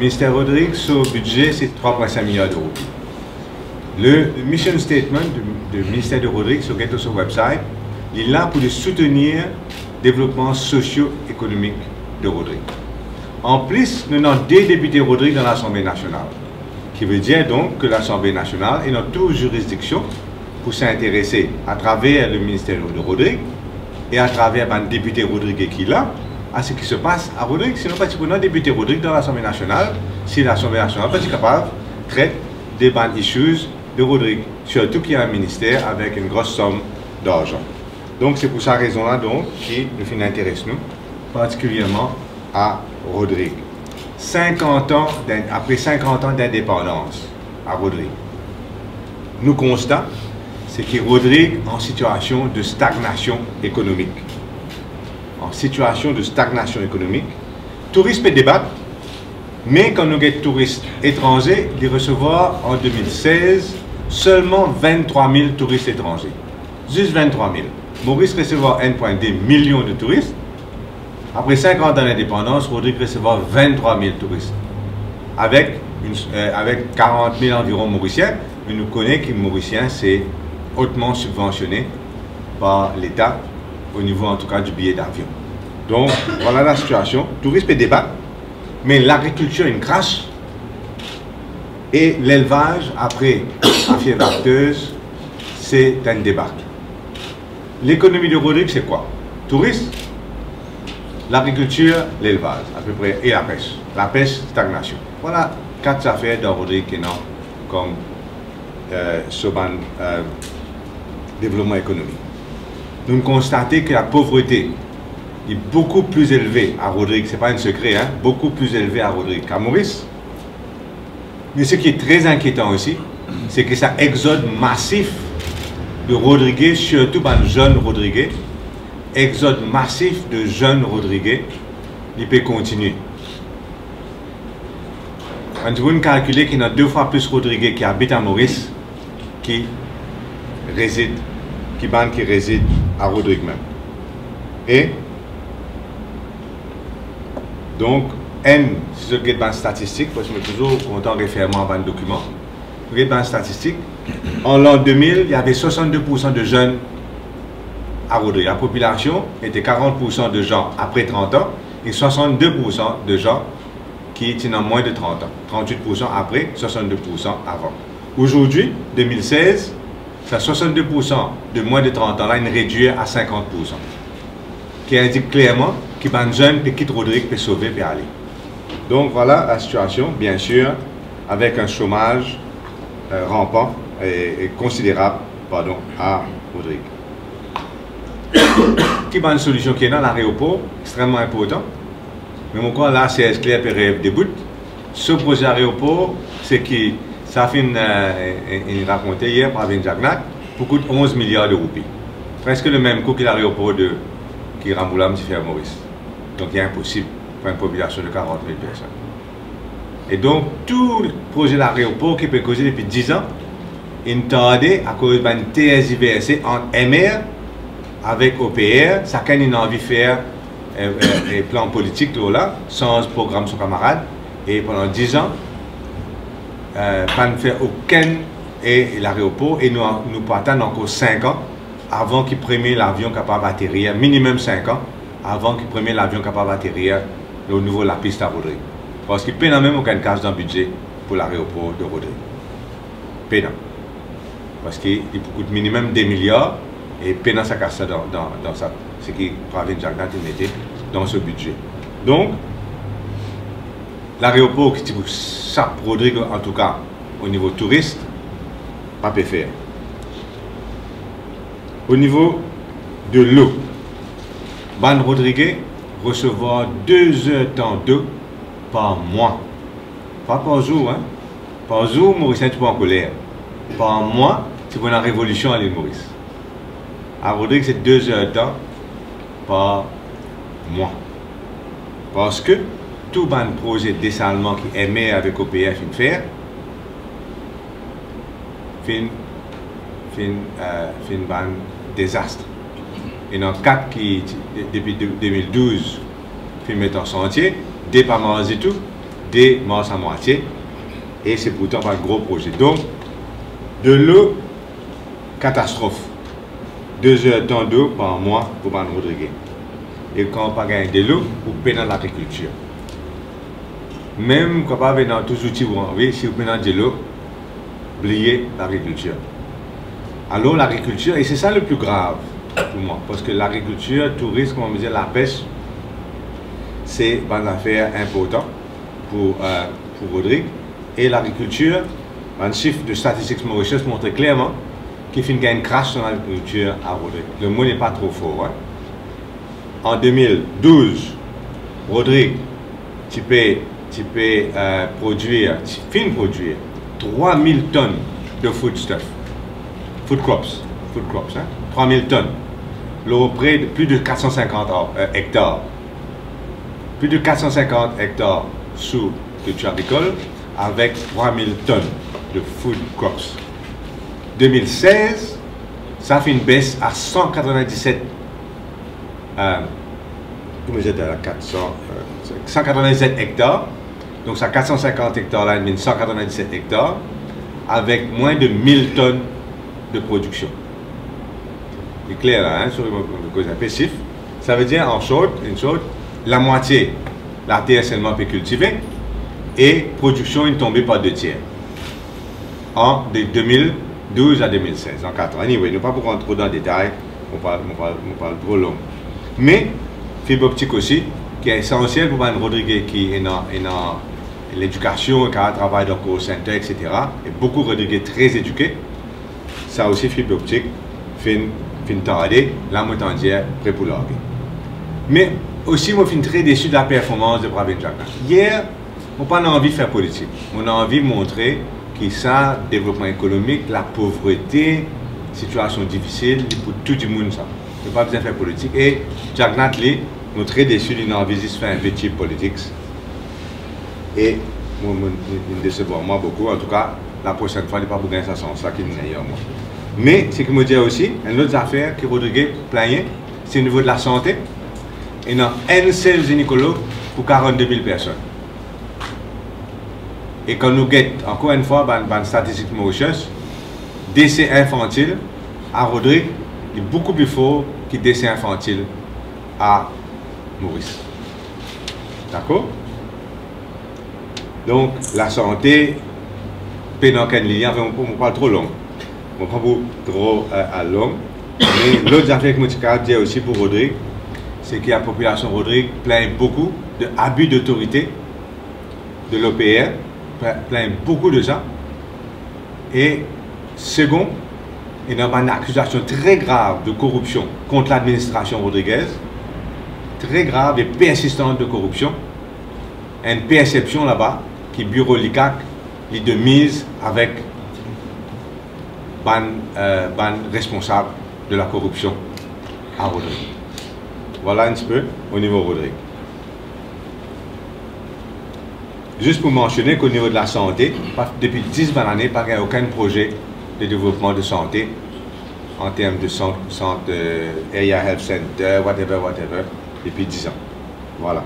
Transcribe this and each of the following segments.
ministère Rodrigue, son budget, c'est 3,5 milliards d'euros. Le mission statement du ministère de Rodrigue sur son website, il est là pour soutenir le développement socio-économique de Rodrigue. En plus, nous avons 2 députés Rodrigue dans l'Assemblée nationale, qui veut dire donc que l'Assemblée nationale est dans toute juridiction pour s'intéresser à travers le ministère de Rodrigue et à travers un député Rodrigue qui est là, à ce qui se passe à Rodrigue. Sinon, parce que nous avons député Rodrigue dans l'Assemblée nationale, si l'Assemblée nationale n'est pas capable de traiter des bandes issues de Rodrigue, surtout qu'il y a un ministère avec une grosse somme d'argent. Donc c'est pour cette raison-là donc qui nous intéresse nous, particulièrement à Rodrigue. 50 ans, après 50 ans d'indépendance à Rodrigue, nous constatons c'est que Rodrigue en situation de stagnation économique. En situation de stagnation économique, touristes peut débattre, mais quand nous avons des touristes étrangers, ils recevoir en 2016 seulement 23 000 touristes étrangers. Juste 23 000. Maurice recevoir 1,2 million de touristes. Après 50 ans d'indépendance, Rodrigue recevoir 23 000 touristes. Avec 40 000 environ Mauriciens, mais nous connaissons que les Mauriciens, c'est hautement subventionné par l'État, au niveau en tout cas du billet d'avion. Donc voilà la situation. Tourisme et débat, mais l'agriculture est une crash et l'élevage, après la fièvre afteuse, c'est un débâcle. L'économie de Rodrigue, c'est quoi? Tourisme, l'agriculture, l'élevage, à peu près, et la pêche. La pêche, stagnation. Voilà 4 affaires dans Rodrigue qui n'ont comme développement économique. Nous constatons que la pauvreté est beaucoup plus élevée à Rodrigue, ce n'est pas un secret, hein, beaucoup plus élevée à Rodrigue qu'à Maurice. Mais ce qui est très inquiétant aussi, c'est que ça exode massif de Rodriguais, surtout par les jeunes Rodriguais, exode massif de jeunes Rodriguais, il peut continuer. On peut calculer qu'il y a 2 fois plus Rodriguais qui habitent à Maurice qui résident à Rodrigue même. Et donc, si je regarde une statistique, parce que je suis toujours content de référer à un document, je regarde une statistique, en l'an 2000, il y avait 62% de jeunes à Rodrigue. La population était 40% de gens après 30 ans et 62% de gens qui étaient en moins de 30 ans. 38% après, 62% avant. Aujourd'hui, 2016, c'est 62% de moins de 30 ans, là, il réduit à 50%. Qui indique clairement que les jeunes qui quittent Rodrigue peuvent sauver et aller. Donc voilà la situation, bien sûr, avec un chômage rampant et considérable à Rodrigue. Qui est une solution qui est dans l'aéroport, extrêmement important. Mais encore là, c'est clair pour des bouts. Ce projet aéroport, c'est qui ça fait raconté hier par Vin Jagnac, pour coûter 11 milliards de roupies. Presque le même coût que l'aéroport qui Ramboulam qui fait à Maurice. Donc il est impossible pour une population de 40 000 personnes. Et donc tout le projet d'aéroport qui peut causer depuis 10 ans, il tardé à cause d'un TSIVRC en MR avec OPR, ça a une envie de faire un plan politique là, sans programme sur camarade. Et pendant 10 ans, pas ne faire aucun l'aéroport et nous partons encore 5 ans avant qu'il prenne l'avion capable d'atterrir, minimum 5 ans avant qu'il prenne l'avion capable d'atterrir au niveau de la piste à Rodrigue. Parce qu'il n'y a même aucun cas dans le budget pour l'aéroport de Rodrigue. Pénal. Parce qu'il coûte minimum 2 milliards et pénal ça casse ça dans ça. Ce qui Pravin Jagnac mettait dans ce budget. Donc, l'aéroport qui ça Rodrigue en tout cas au niveau touriste, pas peut faire. Au niveau de l'eau, Ban Rodrigue recevoir 2 heures de temps d'eau par mois. Pas par jour, hein. Par jour, Mauricien, tu peux en colère. Par mois, tu peux une révolution à l'île Maurice. À Rodrigue, c'est 2 heures de temps par mois. Parce que tout le projet de dessalement qui émet avec OPF une faire, fin désastre. Et dans 4 qui, depuis 2012, fin mettre en sentier, dépendance et tout, dès mars à moitié. Et c'est pourtant pas un gros projet. Donc, de l'eau, catastrophe. 2 heures de temps d'eau par mois pour Ban Rodriguez. Et quand on pas gagner de l'eau, vous payez dans l'agriculture. Même quand vous dans tous les outils, si vous payez de l'eau, oubliez l'agriculture. Alors l'agriculture, et c'est ça le plus grave pour moi, parce que l'agriculture, le tourisme, comme on disait, la pêche, c'est une affaire importante pour Rodrigue. Et l'agriculture, un chiffre de Statistics Mauritius montre clairement qu'il y a une crash dans l'agriculture à Rodrigue. Le mot n'est pas trop fort. Hein? En 2012, Rodrigue, tu peux produire 3000 tonnes de foodstuff, food crops, hein? 3000 tonnes, près de plus de 450 hectares. Plus de 450 hectares sous culture agricole avec 3000 tonnes de food crops. 2016, ça fait une baisse à 197 197 hectares. Donc, ça 450 hectares là, 197 hectares avec moins de 1000 tonnes de production. C'est clair là, hein, sur le cause impératif. Ça veut dire en short, la moitié, la terre seulement peut cultiver et production est tombée par 2 tiers. De 2012 à 2016, en 4 ans. Anyway, nous ne pas pour rentrer trop dans le détail, on parle trop long. Mais, fibre optique aussi, qui est essentiel pour un Rodriguez qui est dans l'éducation, qui a travaillé dans le call center, etc. Et beaucoup de Rodriguez très éduqués. Ça aussi, fibre optique, fin tarder, la moitié entière, prêt pour l'arguer. Mais aussi, moi, je suis très déçu de la performance de Pravin Jagnat. Hier, on n'a pas envie de faire politique. On a envie de montrer que ça, développement économique, la pauvreté, situation difficile, pour tout le monde, ça. Il n'y a pas besoin de faire politique. Et Jagnat, lui, nous très déçus d'une envie de faire un petit politique. Et nous décevons moi beaucoup. En tout cas, la prochaine fois, il n'y a pas besoin de ça sans ça qui est meilleur, moi. Mais ce qui me dit aussi, une autre affaire que Rodriguez plaignait, c'est au niveau de la santé. Il y a un seul gynécologue pour 42 000 personnes. Et quand nous guettons, encore une fois, dans la statistique Mauritius, décès infantile à Rodrigue est beaucoup plus fort que décès infantile à Maurice. D'accord? Donc, la santé, pendant qu'elle y a, on ne parle trop long. On ne parle pas trop à long. Mais l'autre affaire que je veux dire aussi pour Rodrigue, c'est que la population Rodrigue plaint beaucoup d'abus d'autorité de l'OPR, plaint beaucoup de ça. Et second, il y a une accusation très grave de corruption contre l'administration Rodriguez, très grave et persistante de corruption. Une perception là-bas qui bureau l'ICAC est de mise avec ban responsable de la corruption à Rodrigue. Voilà un petit peu au niveau Rodrigue. Juste pour mentionner qu'au niveau de la santé, depuis 10 années, il n'y a aucun projet de développement de santé en termes de centre Area Health Center, whatever, depuis 10 ans. Voilà.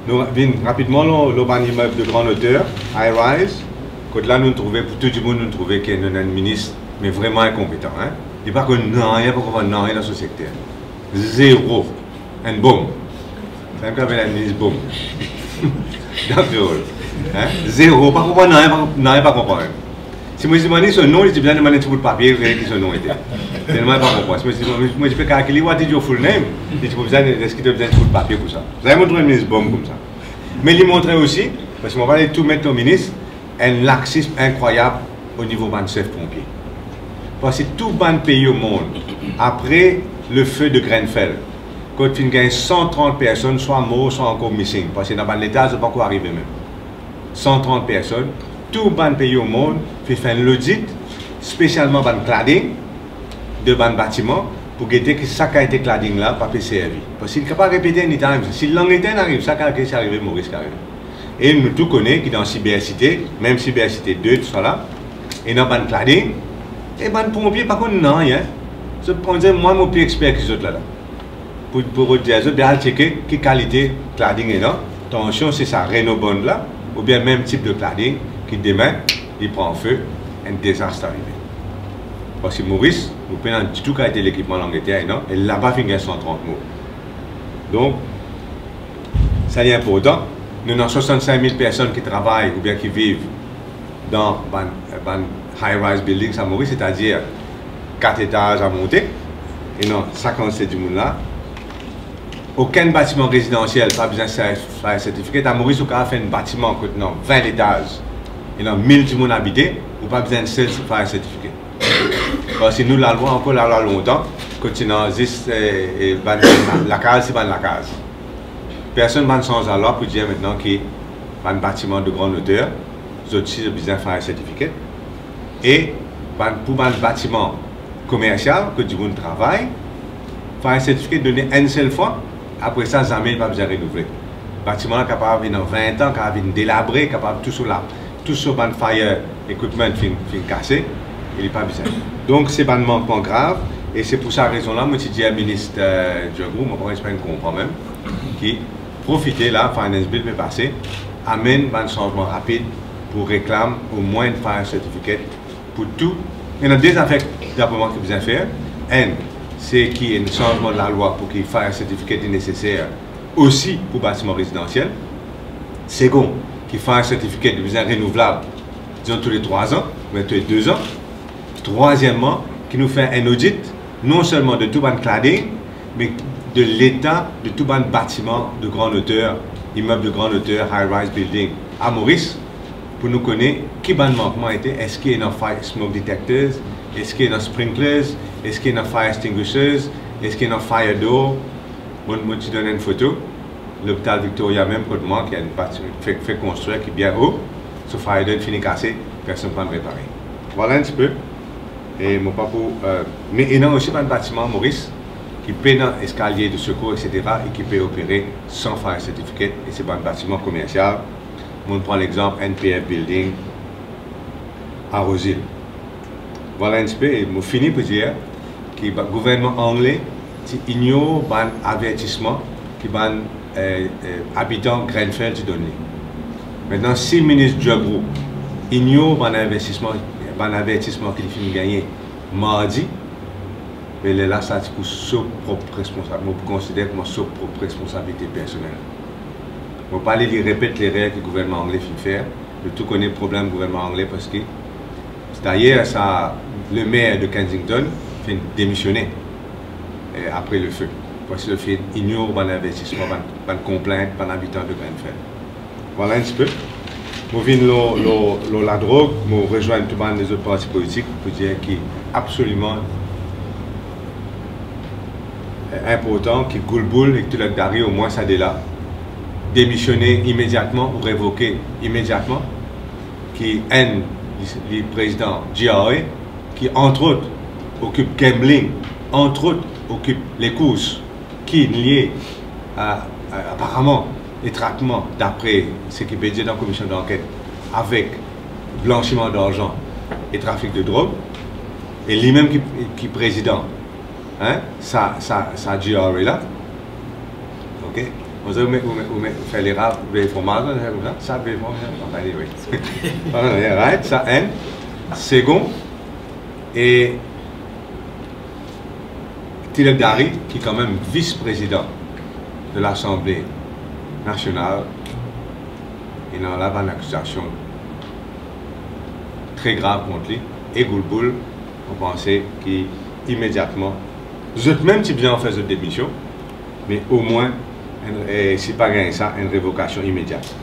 Nous rapidement le immeuble de grande hauteur, high rise, que là nous trouvons, pour tout le monde nous trouvons qu'il y a un ministre, mais vraiment incompétent. Hein? Il n'y a pas que non, il n'y a pas que non dans ce secteur. Zéro. Un bombe. C'est même quand même un ministre bombe. D'accord. Hein? Zéro. Pas comprendre, non, il n'y a pas comprendre. Si moi je demande son nom, je besoin de demander sur le papier, qui son nom était. Tellement pas comprendre. Moi je peux calculer what is your full name. Si tu as besoin de sur le papier pour ça. Vous avez montré un ministre bombe comme ça. Mais il montrait aussi, parce que je vais tout mettre au ministre, un laxisme incroyable au niveau de chef pompier. Parce que tout le pays au monde, après le feu de Grenfell, quand il y a 130 personnes, soit mortes, soit encore missing. Parce que dans l'État, ça ne peut pas encore arriver même. 130 personnes, tout le pays au monde fait un audit, spécialement dans le cladding de bâtiment, pour guetter que ça qui a été cladding là, pas servi. Parce qu'il ne peut pas répéter un état. Si l'Angleterre arrive, ça qui est arrivé, Maurice qui arrive. Et nous tous connaissons que dans la cybercité, même cybercité 2, tout ça là, et dans le cladding, et les pompiers, par contre, non, hein. Je peux dire, moi, je suis plus expert que les autres là. Pour dire, je vais checker quelle qualité cladding est là. attention, c'est ça, réno-bond là, ou bien même type de cladding, qui demain, il prend feu, un désastre arrivé. Parce que Maurice, nous prenons tout cas été l'équipement l'Angleterre, non? Et là-bas, il y a 130 mots. Donc, ça est important. Nous avons 65 000 personnes qui travaillent ou bien qui vivent dans un high-rise building à Maurice, c'est-à-dire 4 étages à monter. Et non, 57 du monde là. Aucun bâtiment résidentiel, pas besoin de faire certificat. À Maurice, on a fait un bâtiment contenant 20 étages. Et non, 1000 du monde habité, ou pas besoin de faire certificat. Parce que nous, la loi, encore la loi longtemps, continuant, la case, c'est pas la case. Personne ne change la loi pour dire maintenant qu'il y a un bâtiment de grande hauteur, les autres ont besoin de faire un certificat. Et pour un bâtiment commercial, que du monde travaille, faire un certificat donné une seule fois, après ça, jamais il n'a pas besoin de renouveler. Le bâtiment est capable de 20 ans, capable de délabrer, capable de tout sur le fire equipment fin cassé, il n'est pas besoin. Donc c'est un manquement grave, et c'est pour cette raison-là, moi je dis à la ministre Diogo, mon je comprends même, qui profiter là, Finance Bill peut passer, amène un changement rapide pour réclamer au moins un fire certificate pour tout. Il y a deux affaires d'abord que vous avez faire. Un, c'est qu'il y ait un changement de la loi pour qu'il y ait un fire certificate nécessaire aussi pour bâtiments résidentiels. Second, qu'il y ait un certificat de besoin renouvelable, disons tous les 3 ans, mais tous les 2 ans. Troisièmement, qu'il nous fait un audit, non seulement de tout le cladding, mais de l'état de tout le bâtiment de grande hauteur, immeuble de grande hauteur, high-rise building à Maurice, pour nous connaître qui le manquement était. Est-ce qu'il y a un fire smoke detectors, est-ce qu'il y a un sprinklers, est-ce qu'il y a un fire extinguishers, est-ce qu'il y a un fire door. Moi, je donne une photo. L'hôpital Victoria, même pour moi, qui a une bâtiment fait construire qui est bien haut, ce fire door finit cassé, personne ne peut le réparer. Voilà un petit peu. Et mon papa, mais il y a aussi un bâtiment Maurice qui paie dans escalier de secours, etc. et qui peut opérer sans fire certificate. Et c'est un bâtiment commercial. On prend l'exemple NPF Building à Rosil. Voilà un petit peu. Et je finis pour dire que le gouvernement anglais ignore un avertissement que les habitants de Grenfell ont donné. Maintenant, si le ministre Diogo ignore un avertissement qu'il finit de gagner mardi, mais là, ça c'est pour sa propre responsabilité. Je considère comme sa propre responsabilité personnelle. Je ne vais pas aller répéter les règles que le gouvernement anglais fait faire. Je tout connais le problème du gouvernement anglais parce que d'ailleurs, le maire de Kensington fait démissionner après le feu. Parce que le fait ignore l'investissement, la complainte par l'habitant de Grenfell. Voilà un petit peu. Je viens la drogue, je rejoins tout le monde des autres partis politiques pour dire qu'il est absolument important que Goulboul et que Tulak Dari, au moins ça est là, démissionner immédiatement ou révoquer immédiatement, qui est le président GRA, qui entre autres occupe gambling, entre autres occupe les courses, qui est lié à apparemment les traitements d'après ce qui peut dire dans la commission d'enquête avec blanchiment d'argent et trafic de drogue, et lui-même qui est président, hein, ça GRA là, ok. Vous faites les rares de fromage, ça veut dire, ça un. Second, et Tulak Dari, qui est quand même vice-président de l'Assemblée nationale, il en a une accusation très grave contre lui. Et Goulboul, on pensait qu'immédiatement, vous êtes même si bien en fait de démission, mais au moins, si pas gagné ça, une révocation immédiate.